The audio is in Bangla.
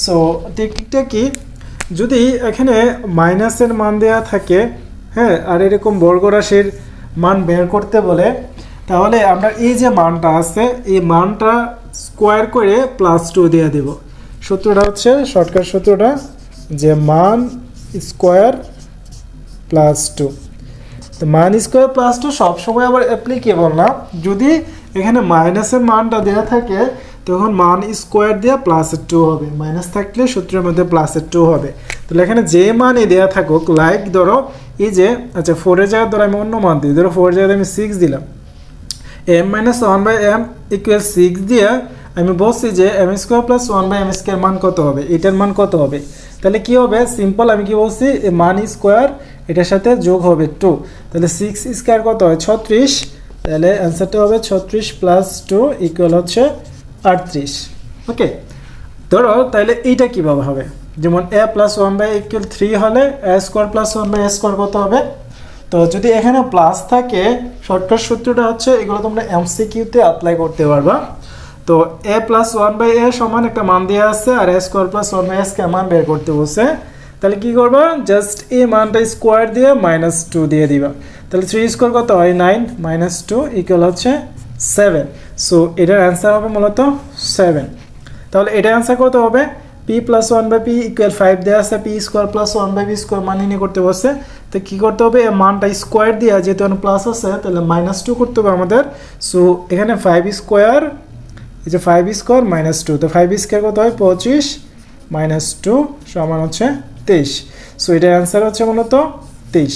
সো টেকনিকটা কি, যদি এখানে মাইনাসের মান দেওয়া থাকে, হ্যাঁ, আর এরকম বর্গ রাশির মান বের করতে বলে, তাহলে আমরা এই যে মানটা আছে এই মানটা স্কোয়ার করে +2 দিয়ে দেব। সূত্রটা হচ্ছে শর্টকাট সূত্রটা, যে মান স্কোয়ার +2। তো মান স্কোয়ার +2 সবসময় আবার অ্যাপ্লিকেবল না, যদি এখানে মাইনাসের মানটা দেওয়া থাকে তখন মান স্কোয়ার দিয়ে +2 হবে, মাইনাস থাকলে সূত্রের মধ্যে +2 হবে। তাহলে এখানে যে মানই দেওয়া থাকুক, লাইক ধরো এই যে, আচ্ছা 4-এর জায়গায় ধরো আমি অন্য মান দিই, ধরো 4-এর জায়গায় আমি 6 দিলাম, m-1/m = 6 দিয়ে আমি বলছি যে m² + 1/m² মান কত হবে, এটার মান কত হবে। তাহলে কি হবে, সিম্পল আমি কি বলছি, মান স্কোয়ার এটার সাথে যোগ হবে 2, তাহলে 6² কত হয় 36, তাহলে অ্যান্সারটা হবে 36 + 2 = হচ্ছে 38। ওকে, ধরো তাহলে এইটা কিভাবে হবে, যেমন a + 1/a = 3 হলে a² + 1/a² কত হবে। তো যদি এখানে প্লাস থাকে, শর্টকাট সূত্রটা হচ্ছে, এগুলো তোমরা এমসিকিউতে অ্যাপ্লাই করতে পারবা। তো a + 1/a সমান একটা মান দেওয়া আছে, আর a² + 1/a মান বের করতে বলছে। তাহলে কি করবা, জাস্ট এই মানটা স্কোয়ার দিয়ে -2 দিয়ে দিবা। তাহলে 3² কত হয় 9, -2 = হচ্ছে 7। সো এটার অ্যান্সার হবে মূলত 7। তাহলে এটার অ্যান্সার কত হবে, p + 1/p = 5 দেওয়া আছে, p² + 1/p² মান নির্ণয় করতে বলছে। তো কী করতে হবে, এই মানটা স্কোয়ার দিয়ে, যেহেতু এখানে প্লাস আছে তাহলে -2 করতে হবে আমাদের। সো এখানে 5², এই যে 5² -2, তো 5² কত হয় 25, -2 সমান হচ্ছে 23। সো এটার অ্যান্সার হচ্ছে মূলত 23।